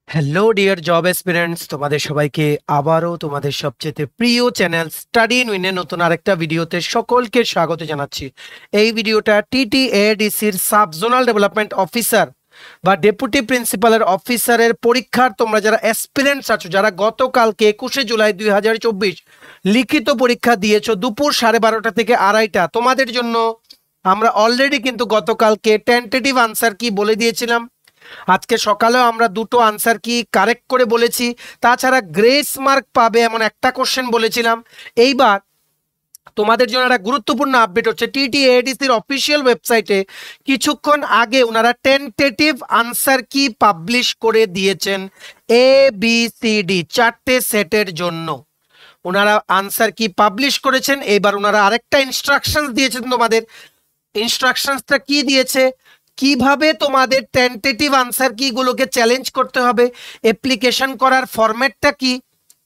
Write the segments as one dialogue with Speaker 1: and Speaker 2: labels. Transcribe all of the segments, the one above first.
Speaker 1: Hello dear job এসপিরেন্টস, তোমাদের সবাইকে আবারও তোমাদের সবচেয়ে প্রিয় চ্যানেল স্টাডি ইন উইনের নতুন আরেকটা ভিডিওতে সকলকে স্বাগত জানাচ্ছি। এই ভিডিওটা টিটিএডিসির সাব জোনাল ডেভেলপমেন্ট অফিসার বা ডেপুটি প্রিন্সিপালের অফিসারের পরীক্ষার তোমরা যারা অ্যাসপিরেন্টস আছো, যারা গতকালকে 21শে জুলাই 2024 লিখিত পরীক্ষা দিয়েছো দুপুর 12:30 থেকে 2:30, তোমাদের জন্য আমরা অলরেডি কিন্তু গতকালকে টেন্টেটিভ আনসার কি বলে দিয়েছিলাম। আজকে সকালেও আমরা দুটো আনসার কি কারেক্ট করে বলেছি, তাছাড়া গ্রেস মার্ক পাবে এমন একটা কোশ্চেন বলেছিলাম। এইবার তোমাদের জন্য একটা গুরুত্বপূর্ণ আপডেট হচ্ছে, টিটিএডিসির অফিসিয়াল ওয়েবসাইটে কিছুক্ষণ আগে ওনারা টেন্টেটিভ আনসার কি পাবলিশ করে দিয়েছেন। ABCD 4টে সেটের জন্য ওনারা আনসার কি পাবলিশ করেছেন। এবার ওনারা আরেকটা ইনস্ট্রাকশনস দিয়েছেন তোমাদের। ইনস্ট্রাকশনসটা কি দিয়েছে, কিভাবে তোমাদের টেন্টেটিভ আনসার কিগুলোকে চ্যালেঞ্জ করতে হবে, অ্যাপ্লিকেশন করার ফরম্যাটটা কি,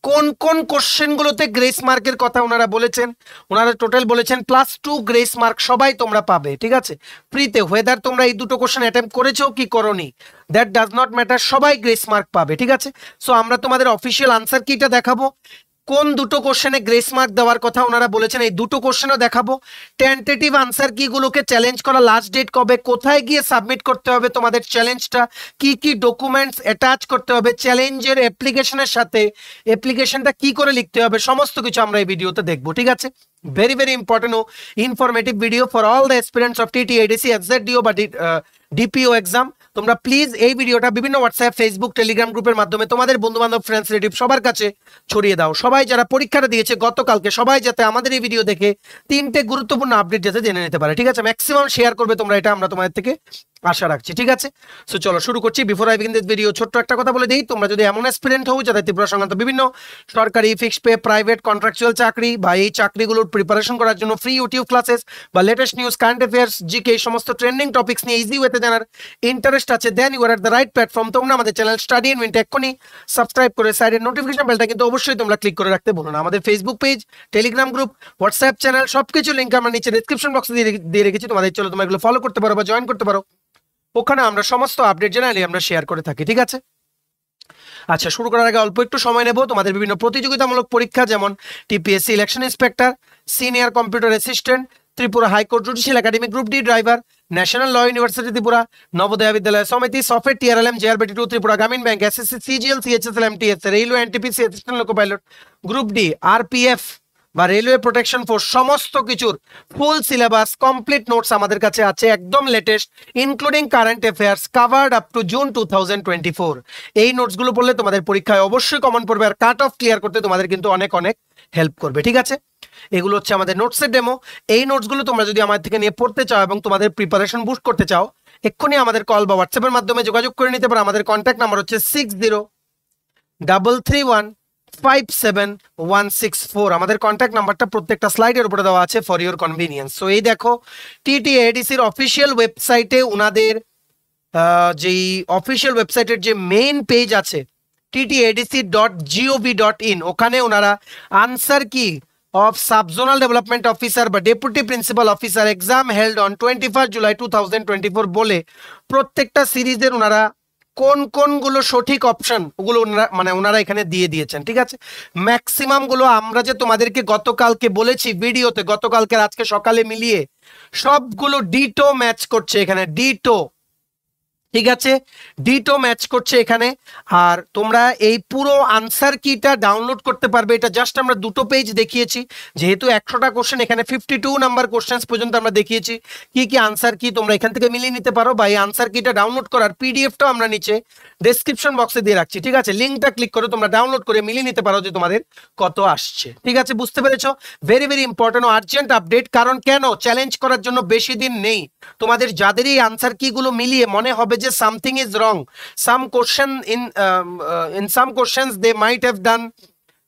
Speaker 1: কোন কোন কোশ্চেনগুলোতে গ্রেস মার্কের কথা ওনারা বলেছেন। ওনারা টোটাল বলেছেন +2 গ্রেস মার্ক সবাই তোমরা পাবে, ঠিক আছে, ফ্রিতে। হোয়েদার তোমরা এই দুটো কোশ্চেন অ্যাটেম্প করেছো কি করোনি, দ্যাট ডাজ নট ম্যাটার, সবাই গ্রেস মার্ক পাবে, ঠিক আছে। সো আমরা তোমাদের অফিসিয়াল আনসার কিটা দেখাবো, কোন দুটো কোশ্চেনে গ্রেস মার্ক দেওয়ার কথা ওনারা বলেছেন এই দুটো কোশ্চেনও দেখাবো। টেন্টেটিভ আনসার কিগুলোকে চ্যালেঞ্জ করা লাস্ট ডেট কবে, কোথায় গিয়ে সাবমিট করতে হবে তোমাদের চ্যালেঞ্জটা, কি কি ডকুমেন্টস অ্যাটাচ করতে হবে চ্যালেঞ্জের অ্যাপ্লিকেশনের সাথে, অ্যাপ্লিকেশনটা কি করে লিখতে হবে, সমস্ত কিছু আমরা এই ভিডিওতে দেখবো, ঠিক আছে। ভেরি ভেরি ইম্পর্টেন্ট ও informative video for all the aspirants of TTADC XJDO বা ডিপিও এক্সাম। তোমরা প্লিজ এই ভিডিওটা বিভিন্ন হোয়াটসঅ্যাপ, ফেসবুক, টেলিগ্রাম গ্রুপের মাধ্যমে তোমাদের বন্ধু বান্ধব, ফ্রেন্ডস, রিলেটিভ সবার কাছে ছড়িয়ে দাও। সবাই যারা পরীক্ষাটা দিয়েছে গতকালকে, সবাই যাতে আমাদের এই ভিডিও দেখে 3টে গুরুত্বপূর্ণ আপডেট যাতে জেনে নিতে পারে, ঠিক আছে। ম্যাক্সিমাম শেয়ার করবে তোমরা, এটা আমরা তোমাদের থেকে আশা রাখছি, ঠিক আছে। সো চলো শুরু করছি। Before I begin this video ছোট্ট একটা কথা বলে দিই, তোমরা যদি এমন অ্যাসপিরেন্ট হও যারা ত্রিপুরা সংক্রান্ত বিভিন্ন সরকারি, ফিক্সড পে, প্রাইভেট, কন্ট্রাকচুয়াল চাকরি বা এই চাকরিগুলোর প্রিপারেশন করার জন্য ফ্রি ইউটিউব ক্লাসেস বা latest news, current affairs, GK, এই সমস্ত ট্রেন্ডিং টপিকস নিয়ে ইজি ওয়েতে জানার ইন্টারেস্ট আছে, then you are at the right platform. তোমরা আমাদের চ্যানেল স্টাডি ইন উইন এক্ষুনি সাবস্ক্রাইব করে সাইডের নোটিফিকেশন বেলটা কিন্তু অবশ্যই তোমরা ক্লিক করে রাখতে ভুলো না। আমাদের Facebook page, Telegram group, WhatsApp channel সবকিছু লিঙ্ক আমরা নিচে ডিসক্রিপশন বক্সে দিয়ে রেখেছি, তোমাদের চলো তোমরা এগুলো ফলো করতে পারো বা জয়েন করতে পারো। ওখানে আমরা সমস্ত আপডেট জেনারেলি আমরা শেয়ার করে থাকি, ঠিক আছে। আচ্ছা, শুরু করার আগে অল্প একটু সময় নেব। তোমাদের বিভিন্ন প্রতিযোগিতামূলক পরীক্ষা যেমন TPSC election inspector, senior computer assistant, Tripura high court judicial academy group D driver, national law university Tripura, Navodaya Vidyalaya Samiti, software TRLM, জেআরবিটি2, Tripura Gramin bank, SSC, CGL, CHSL, MTS, railway, NTPC, assistant loco pilot, group D, RPF বা রেলওয়ে প্রোটেকশন ফোর্স, সমস্ত কিছুর full syllabus, complete notes আমাদের কাছে আছে, একদম latest, including current affairs, covered up to June 2024। এই নোটসগুলো পড়লে তোমাদের পরীক্ষায় অবশ্যই কমন পড়বে, আর কাট অফ ক্লিয়ার করতে তোমাদের কিন্তু অনেক অনেক হেল্প করবে, ঠিক আছে। এগুলো হচ্ছে আমাদের নোটসের ডেমো। এই নোটসগুলো তোমরা যদি আমার থেকে নিয়ে পড়তে চাও এবং তোমাদের প্রিপারেশন বুস্ট করতে চাও, এক্ষুনি আমাদের কল বা হোয়াটসঅ্যাপের মাধ্যমে যোগাযোগ করে নিতে পারো। আমাদের কন্ট্যাক্ট নাম্বার হচ্ছে 6033157164। আমাদের কন্ট্যাক্ট নাম্বারটা প্রত্যেকটা স্লাইডের উপরে দেওয়া আছে ফর ইউর কনভিনিয়েন্স। সো এই দেখো, টিটিএডিসির অফিসিয়াল ওয়েবসাইটে ওনাদের যেই অফিসিয়াল ওয়েবসাইটের যে মেইন পেজ আছে ttadc.gov.in, ওখানে ওনারা আনসার কি of Sub-Zonal Development Officer বা Deputy Principal Officer exam held on 21st July 2024 বলে প্রত্যেকটা সিরিজের ওনারা কোন কোনগুলো সঠিক অপশন ওগুলো ওনারা এখানে দিয়ে দিয়েছেন, ঠিক আছে। ম্যাক্সিমাম গুলো আমরা যে তোমাদেরকে গতকালকে বলেছি ভিডিওতে, গতকালকে আজকে সকালে মিলিয়ে সবগুলো ডিটো ম্যাচ করছে এখানে, ডিটো, ঠিক আছে, ডিটো ম্যাচ করছে এখানে। আর তোমরা এই পুরো আনসার কিটা ডাউনলোড করতে পারবে। এটা জাস্ট আমরা দুটো পেজ দেখিয়েছি, যেহেতু 100টা কোশ্চেন, এখানে 52 নাম্বার কোশ্চেন্স পর্যন্ত আমরা দেখিয়েছি কি কি আনসার কি তোমরা এখান থেকে মিলিয়ে নিতে পারো, বা এই আনসার কিটা ডাউনলোড করার পিডিএফটাও আমরা নিচে ডেসক্রিপশন বক্সে দিয়ে রাখছি, ঠিক আছে। লিঙ্কটা ক্লিক করে তোমরা ডাউনলোড করে মিলিয়ে নিতে পারো যে তোমাদের কত আসছে, ঠিক আছে। বুঝতে পেরেছো? ভেরি ভেরি ইম্পর্টেন্ট ও আর্জেন্ট আপডেট। কারণ কেন, চ্যালেঞ্জ করার জন্য বেশি দিন নেই। তোমাদের যাদের এই আনসার কিগুলো মিলিয়ে মনে হবে যে something is wrong, some question in some questions they might have done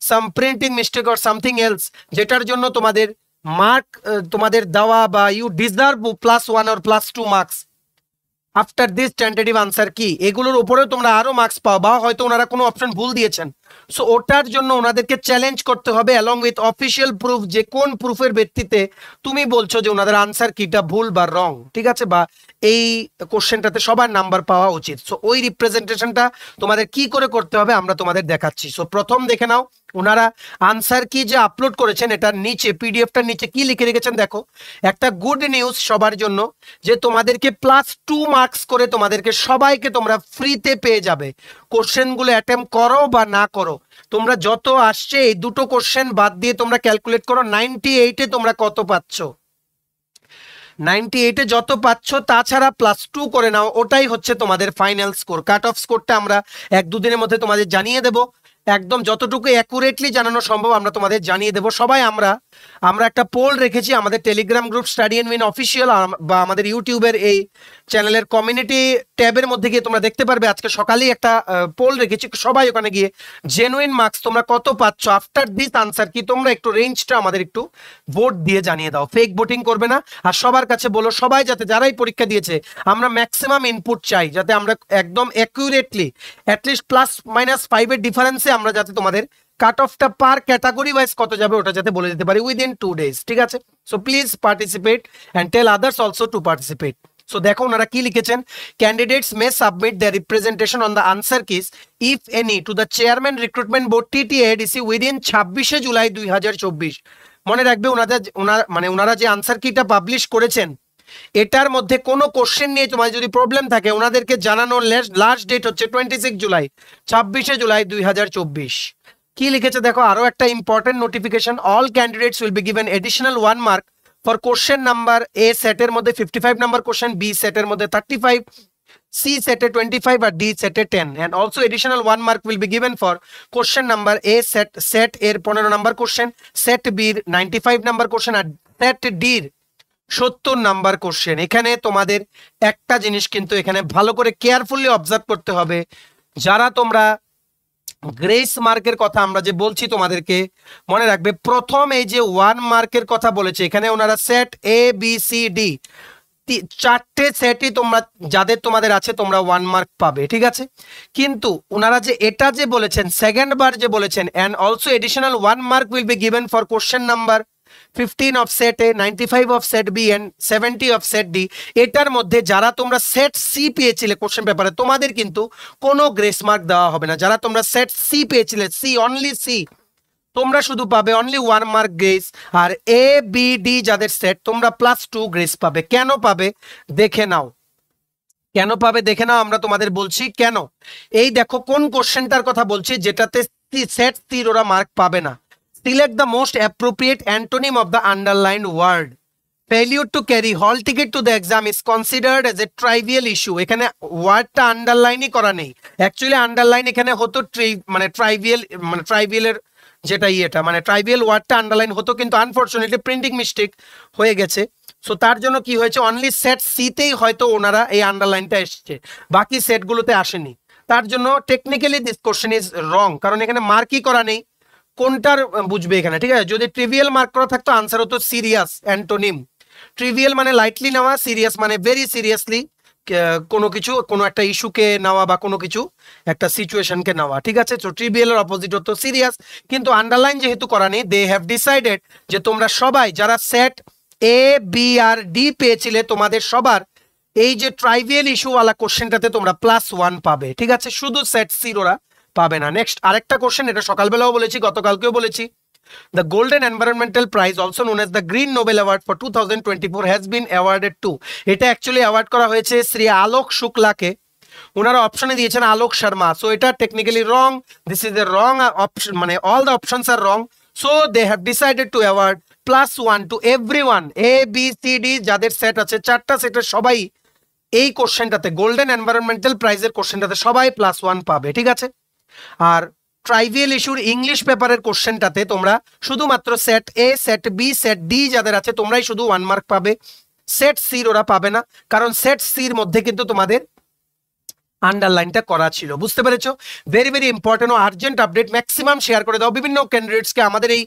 Speaker 1: some printing mistake or something else, যেটার জন্য তোমাদের মার্ক তোমাদের দেওয়া বা you deserve +1 or +2 marks after this tentative answer কি, এগুলোর উপরেও তোমরা আরো মার্কস পাও, বা হয়তো ওনারা কোনো অপশন ভুল দিয়েছেন, সো ওটার জন্য ওনাদেরকে চ্যালেঞ্জ করতে হবে অ্যালং উইথ অফিসিয়াল প্রুফ, যে কোন প্রুফের ভিত্তিতে তুমি বলছো যে ওনাদের আনসার কিটা ভুল বা রং, ঠিক আছে, বা এই কোশ্চেনটাতে সবার নাম্বার পাওয়া উচিত। সো ওই রিপ্রেজেন্টেশনটা তোমাদের কি করে করতে হবে আমরা তোমাদের দেখাচ্ছি। সো প্রথম দেখে নাও ওনারা আনসার কি যে আপলোড করেছেন, এটার নিচে পিডিএফটার নিচে কি লিখে রেখেছেন দেখো। একটা গুড নিউজ সবার জন্য, যে তোমাদেরকে +2 মার্কস করে তোমাদেরকে সবাইকে তোমরা ফ্রিতে পেয়ে যাবে। কোশ্চেনগুলো অ্যাটেম্প করো বা না করো, তোমরা যত আসছে এই দুটো কোশ্চেন বাদ দিয়ে তোমরা ক্যালকুলেট করো 98-এ তোমরা কত পাচ্ছ। 98-এ যত পাচ্ছ তাছাড়া +2 করে নাও, ওটাই হচ্ছে তোমাদের ফাইনাল স্কোর। কাট অফ স্কোরটা আমরা 1-2 দিনের মধ্যে তোমাদের জানিয়ে দেবো, একদম যতটুকু অ্যাকুরেটলি জানানো সম্ভব আমরা তোমাদের জানিয়ে দেবো। সবাই আমরা একটা পোল রেখেছি আমাদের telegram group study and win official, বা আমাদের ইউটিউবের এই চ্যানেলের কমিউনিটি ট্যাবের মধ্যে গিয়ে তোমরা দেখতে পারবে আজকে সকালেই একটা পোল রেখেছি। সবাই ওখানে গিয়ে জেনুইন মার্কস তোমরা কত পাচ্ছ আফটার দিস আনসার কি, তোমরা একটু রেঞ্জটা আমাদের একটু ভোট দিয়ে জানিয়ে দাও। ফেক ভোটিং করবে না, আর সবার কাছে বলো সবাই যাতে, যারাই পরীক্ষা দিয়েছে, আমরা ম্যাক্সিমাম ইনপুট চাই যাতে আমরা একদম অ্যাকুরেটলি অ্যাটলিস্ট +-5 এর ডিফারেন্সে আমরা যাতে তোমাদের কাট অফটা পার ক্যাটাগরি ওয়াইজ কত যাবে ওটা যাতে বলে দিতে পারি উইদিন 2 days, ঠিক আছে। So please participate and tell others also to participate. So দেখো ওনারা কি লিখেছেন, candidates may submit their representation on the answer keys if any to the chairman recruitment board TTADC within 26শে জুলাই 2024। মনে রাখবে ওনারা যে আনসার কিটা পাবলিশ করেছেন এটার মধ্যে কোনো কোশ্চেন নিয়ে তোমার যদি প্রবলেম থাকে ওনাদেরকে জানানোর লাস্ট ডেট হচ্ছে 26 জুলাই, 26শে জুলাই 2024। কি লিখেছে দেখো, আরো একটা important notification, all candidates will be given additional 1 mark for question number A সেটের মধ্যে 55 নাম্বার কোশ্চেন, বি সেটের মধ্যে 35, সি সেটে 25 আর ডি সেটে 10, and also additional 1 mark will be given for question number A set এর 15 নাম্বার কোশ্চেন, সেট বি এর 95 number question আর set D এর 70 number question. এখানে তোমাদের একটা জিনিস কিন্তু এখানে ভালো করে কেয়ারফুলি অবজার্ভ করতে হবে, যারা তোমরা গ্রেস মার্কের কথা আমরা যে বলছি তোমাদেরকে মনে রাখবে, প্রথম এই যে 1 মার্কের কথা বলেছে এখানে ওনারা set A B C D 4টে সেটই তোমরা যাদের তোমাদের আছে তোমরা 1 মার্ক পাবে, ঠিক আছে। কিন্তু ওনারা যে এটা যে বলেছেন সেকেন্ড বার যে বলেছেন and also additional 1 mark will be given for question number 15 of set A, 95 of set B and 70 of set D, এটার মধ্যে যারা তোমরা সেট সি পেয়েছিলে কোশ্চেন পেপারে তোমাদের কিন্তু কোনো গ্রেস মার্ক দেওয়া হবে না। যারা তোমরা সেট সি পেয়েছিলে, সি অনলি সি, তোমরা শুধু পাবে only 1 mark grace, R A B D যাদের সেট তোমরা +2 গ্রেস পাবে। কেন পাবে দেখে নাও, কেন পাবে দেখে নাও, আমরা তোমাদের বলছি কেন। এই দেখো কোন কোশ্চেনটার কথা বলছি যেটাতে সেট সির ওরা মার্ক পাবে না। Select the most appropriate antonym of the underlined word. Failure to carry hall ticket to the exam is considered as a trivial issue. এখানে ওয়ার্ডটা আন্ডারলাইনই করা নেই, অ্যাকচুয়ালি আন্ডারলাইন এখানে হতো ট্রাইভিয়ালের যেটা ইয়েটা ট্রাইভিয়াল ওয়ার্ডটা আন্ডারলাইন হতো, কিন্তু আনফরচুনেটলি প্রিন্টিং মিস্টেক হয়ে গেছে। সো তার জন্য কি হয়েছে, অনলি সেট সিতেই হয়তো ওনারা এই আন্ডারলাইনটা এসছে, বাকি সেটগুলোতে আসেনি। তার জন্য technically this question is wrong, কারণ এখানে মার্কই করা নেই। কোনটার বুঝবে এখানে, ঠিক আছে। যদি ট্রিভিয়াল মার্ক করা থাকতো আনসার হতো সিরিয়াস অ্যান্টোনিম। ট্রিভিয়াল মানে লাইটলি নেওয়া, সিরিয়াস মানে ভেরি সিরিয়াসলি কোনো কিছু, কোনো একটা ইস্যুকে নেওয়া বা কোনো কিছু একটা সিচুয়েশনকে নেওয়া, ঠিক আছে। তো ট্রিভিয়ালের অপোজিট হতো সিরিয়াস, কিন্তু আন্ডারলাইন যেহেতু করা নেই, দে হ্যাভ ডিসাইডেড যে তোমরা সবাই যারা set A B R D পেয়েছিলে তোমাদের সবার এই যে ট্রাইভিয়াল ইস্যুওয়ালা কোশ্চেনটাতে তোমরা +1 পাবে, ঠিক আছে, শুধু সেট সির ওরা পাবে না। নেক্সট আরেকটা কোশ্চেন, এটা সকালবেলাও বলেছি গতকালকেও বলেছি, the golden environmental prize also known as the green Nobel award for 2024 has been awarded to. এটা অ্যাকচুয়ালি অ্যাওয়ার্ড করা হয়েছে শ্রী আলোক শুক্লাকে, ওনারা অপশনে দিয়েছেন আলোক শর্মা। সো এটা technically wrong, this is a wrong option, all the options are wrong. So they have decided to award +1 to everyone, A B C D যাদের set আছে 4টা সেটের সবাই এই কোশ্চেনটাতে গোল্ডেন এনভায়রনমেন্টাল প্রাইজের কোশ্চেনটাতে সবাই +1 পাবে, ঠিক আছে। আর ট্রাইভিয়াল ইস্যুর ইংলিশ পেপারের কোশ্চেনটাতে তোমরা শুধুমাত্র সেট এ, সেট বি, সেট ডি যাদের আছে তোমরাই শুধু 1 মার্ক পাবে, সেট সির ওরা পাবে না, কারণ সেট সির মধ্যে কিন্তু তোমাদের আন্ডারলাইনটা করা ছিল। বুঝতে পেরেছো? ভেরি ভেরি ইম্পর্টেন্ট ও আর্জেন্ট আপডেট, ম্যাক্সিমাম শেয়ার করে দাও, বিভিন্ন ক্যান্ডিডেটসকে আমাদের এই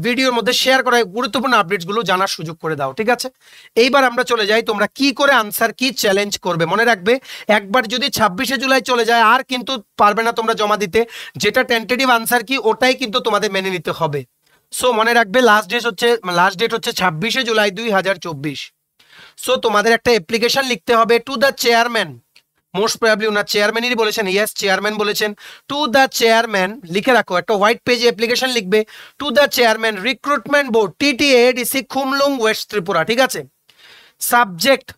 Speaker 1: ভিডিওর মধ্যে শেয়ার করা গুরুত্বপূর্ণ আপডেটসগুলো জানার সুযোগ করে দাও, ঠিক আছে? এইবার আমরা চলে যাই তোমরা কি করে আনসার কি চ্যালেঞ্জ করবে। মনে রাখবে একবার যদি 26শে জুলাই চলে যায় আর কিন্তু পারবে না তোমরা জমা দিতে, যেটা টেন্টেটিভ আনসার কি ওটাই কিন্তু তোমাদের মেনে নিতে হবে। সো মনে রাখবে লাস্ট ডেট হচ্ছে 26শে জুলাই 2024। সো তোমাদের একটা অ্যাপ্লিকেশন লিখতে হবে to the chairman, most probably ওনার চেয়ারম্যানই বলেছেন, ইয়েস চেয়ারম্যান বলেছেন, টু দ্য চেয়ারম্যান লিখে রাখো, একটা হোয়াইট পেজে অ্যাপ্লিকেশন লিখবে to the chairman recruitment board TTADC Khumulwng west Tripura, ঠিক আছে? Subject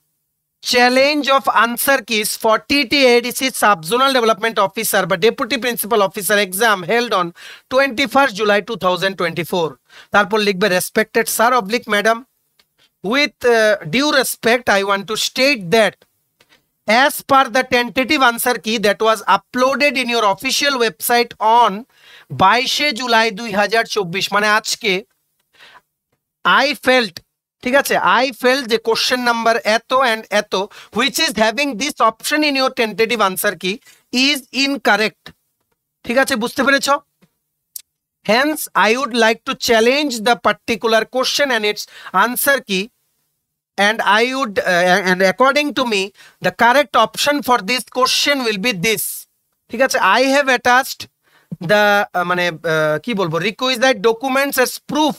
Speaker 1: challenge of answer keys for TTADC Sub-Zonal Development Officer বা Deputy Principal Officer exam held on 21st July 2024। তারপর লিখবে respected sir oblique madam, with due respect I want to state that as per the tentative answer key that was uploaded in your official website on 22শে July 2024 মানে আজকে, I felt, ঠিক আছে, I felt যে question number এত and এত which is having this option in your tentative answer key is incorrect, ঠিক আছে? বুঝতে পেরেছো? Hence I would like to challenge the particular question and its answer key, and I would and according to me the correct option for this question will be this, ঠিক আছে? I have attached the মানে কি বলবো requisite documents as proof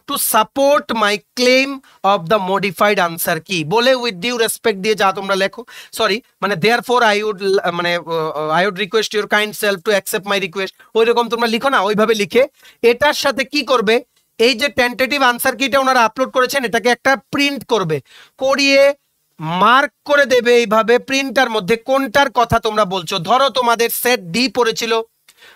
Speaker 1: to support my claim of the modified answer key বলে with due respect দিয়ে যা তোমরা লেখো, সরি মানে therefore I would request your kind self to accept my request, ওই রকম তোমরা লিখো না, ওইভাবে লিখে এটার সাথে কি করবে, এই যে টেন্টেটিভ আনসার কিটা ওনারা আপলোড করেছেন এটাকে একটা প্রিন্ট করবে, করিয়ে মার্ক করে দেবে এইভাবে প্রিন্টার মধ্যে কোনটার কথা তোমরা বলছো। ধরো তোমাদের সেট ডি পড়েছিল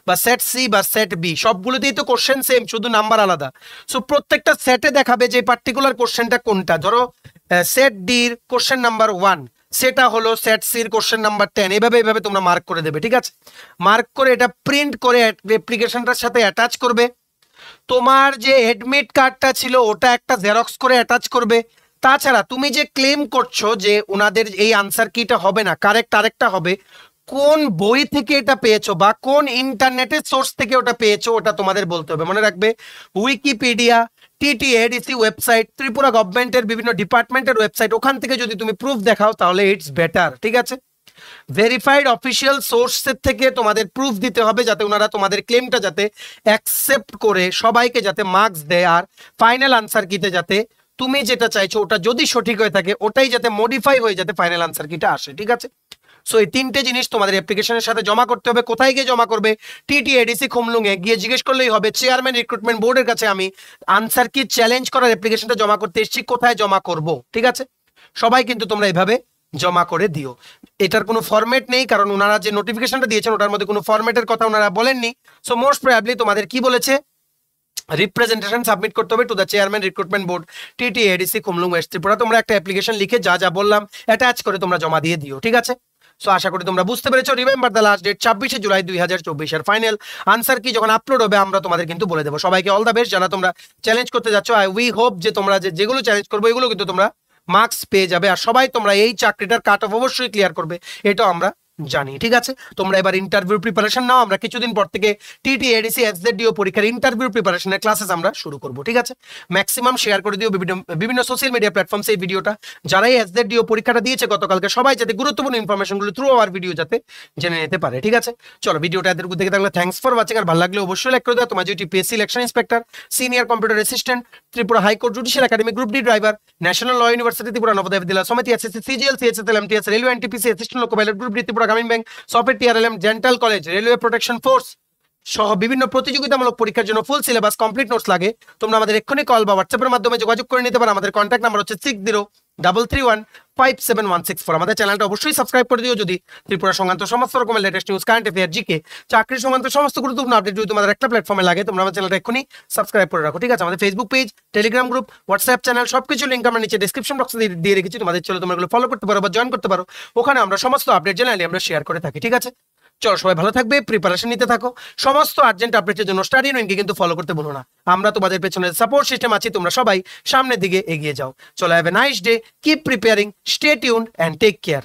Speaker 1: বা সেট সি বা সেট বি, সবগুলোতেই তো কোশ্চেন সেম, শুধু নাম্বার আলাদা। সো প্রত্যেকটা সেটে দেখাবে যে পার্টিকুলার কোশ্চেনটা কোনটা। ধরো সেট ডির কোশ্চেন নাম্বার 1 সেটা হলো সেট সির কোশ্চেন নাম্বার 10, এইভাবে তোমরা মার্ক করে দেবে, ঠিক আছে? মার্ক করে এটা প্রিন্ট করে অ্যাপ্লিকেশনটার সাথে অ্যাটাচ করবে। তোমার যে অ্যাডমিট কার্ডটা ছিল ওটা একটা জেরক্স করে অ্যাটাচ করবে। তাছাড়া তুমি যে ক্লেম করছো যে ওনাদের এই আনসার কিটা হবে না, কারেক্ট আরেকটা হবে, কোন বই থেকে এটা পেয়েছো বা কোন ইন্টারনেটের সোর্স থেকে ওটা পেয়েছো ওটা তোমাদের বলতে হবে। মনে রাখবে উইকিপিডিয়া, TTADC ওয়েবসাইট, ত্রিপুরা গভর্নমেন্টের বিভিন্ন ডিপার্টমেন্টের ওয়েবসাইট, ওখান থেকে যদি তুমি প্রুফ দেখাও তাহলে ইটস বেটার, ঠিক আছে? ভেরিফাইড অফিসিয়াল সোর্সের থেকে তোমাদের প্রুফ দিতে হবে যাতে ওনারা তোমাদের ক্লেমটা যাতে অ্যাকসেপ্ট করে সবাইকে যাতে মার্কস দেয়, আর ফাইনাল আনসার কিতে যাতে তুমি যেটা চাইছো ওটা যদি সঠিক হয়ে থাকে ওটাই যাতে মডিফাই হয়ে যাতে ফাইনাল আনসার কিটা আসে, ঠিক আছে? সো এই তিনটে জিনিস তোমাদের অ্যাপ্লিকেশনের সাথে জমা করতে হবে। কোথায় গিয়ে জমা করবে? TTADC খুমলুঙে গিয়ে জিজ্ঞেস করলেই হবে চেয়ারম্যান রিক্রুটমেন্ট বোর্ডের কাছে আমি আনসার কি চ্যালেঞ্জ করার অ্যাপ্লিকেশনটা জমা করতে এসেছি, কোথায় জমা করব, ঠিক আছে? সবাই কিন্তু তোমরা এইভাবে জমা করে দিও। এটার কোনো ফরম্যাট নেই, কারণ ওনারা যে নোটিফিকেশনটা দিয়েছেন ওটার মধ্যে কোনো ফরম্যাটের কথা ওনারা বলেননি। সো মোস্ট প্রবাবলি তোমাদের কি বলেছে, রিপ্রেজেন্টেশন সাবমিট করতে হবে to the chairman recruitment board TTADC Khumulwng west Tripura. তোমরা একটা অ্যাপ্লিকেশন লিখে যা যা বললাম অ্যাটাচ করে তোমরা জমা দিয়ে দিও, ঠিক আছে? সো আশা করি তোমরা বুঝতে পেরেছো। রিমেম্বার দ্য লাস্ট ডেট 26শে জুলাই 2024 এর ফাইনাল আনসার কি যখন আপলোড হবে আমরা তোমাদের কিন্তু বলে দেবো। সবাইকে অল দ্য বেস্ট যারা তোমরা চ্যালেঞ্জ করতে যাচ্ছ। উই হোপ যে তোমরা যেগুলো চ্যালেঞ্জ করবো এগুলো কিন্তু তোমরা মার্কস পেয়ে যাবে, আর সবাই তোমরা এই চাকরিটার কাট অফ অবশ্যই ক্লিয়ার করবে, এটাও আমরা জানি, ঠিক আছে? তোমরা এবার ইন্টারভিউ প্রিপারেশন নাও। আমরা কিছুদিন পর থেকে TTADC SZDO পরীক্ষার ইন্টারভিউ প্রিপারেশনের ক্লাসেস আমরা শুরু করব, ঠিক আছে? ম্যাক্সিমাম শেয়ার করে দিও বিভিন্ন সোশ্যাল মিডিয়া প্ল্যাটফর্মসে এই ভিডিওটা। যারা এই SZDO পরীক্ষাটা দিয়েছে গতকালকে সবাই যাতে গুরুত্বপূর্ণ ইনফরমেশনগুলো থ্রু আওয়ার ভিডিও যাতে জেনে নিতে পারে, ঠিক আছে? চলো ভিডিওটা এদের দেখে থাকলে থ্যাঙ্কস ফর ওয়াচিং, আর ভালো লাগলে অবশ্যই লাইক করে দাও। তোমার যেটি PSC election inspector, senior computer assistant, Tripura high court judicial academy group D driver, national law university Tripura Navodaya Vidyalaya Samiti, SSC CGL CHSL MTS railway NTPC assistant loco pilot group D Tripura Gramin bank TRLM dental college, railway protection force সহ বিভিন্ন প্রতিযোগিতামূলক পরীক্ষার জন্য full syllabus complete notes লাগে। তোমরা আমাদের এক্ষুনি call বা হোয়াটসঅ্যাপের মাধ্যমে যোগাযোগ করে নিতে পারো। আমাদের কন্ট্যাক্ট নাম্বার হচ্ছে 6033157164। আমাদের চ্যানেলটা অবশ্যই সাবস্ক্রাইব করে দিও যদি ত্রিপুরা সংক্রান্ত সমস্ত রকমের latest news, current affair, GK, চাকরি সংক্রান্ত সমস্ত গুরুত্বপূর্ণ আপডেট যদি তোমাদের একটা প্ল্যাটফর্মে লাগে তোমরা আমার চ্যানেলটা এক্ষুনি সাবস্ক্রাইব করে রাখো, ঠিক আছে? আমাদের Facebook page, Telegram group, WhatsApp channel সবকিছু লিঙ্ক আমরা নিচে ডেসক্রিপশন বক্সে দিয়ে রেখেছি। তোমাদের চলো তোমরা এগুলো ফলো করতে পারো বা জয়েন করতে পারো, ওখানে আমরা সমস্ত আপডেট জেনারেলি আমরা শেয়ার করে থাকি, ঠিক আছে? চলো সবাই ভালো থাকবে, প্রিপারেশন নিতে থাকো। সমস্ত আর্জেন্ট আপডেটের জন্য স্টাডি ইউনিয়নকে কিন্তু ফলো করতে ভুলো না। আমরা তোমাদের পেছনে সাপোর্ট সিস্টেম আছি, তোমরা সবাই সামনের দিকে এগিয়ে যাও। চলো have a nice day, keep preparing, stay tuned and take care.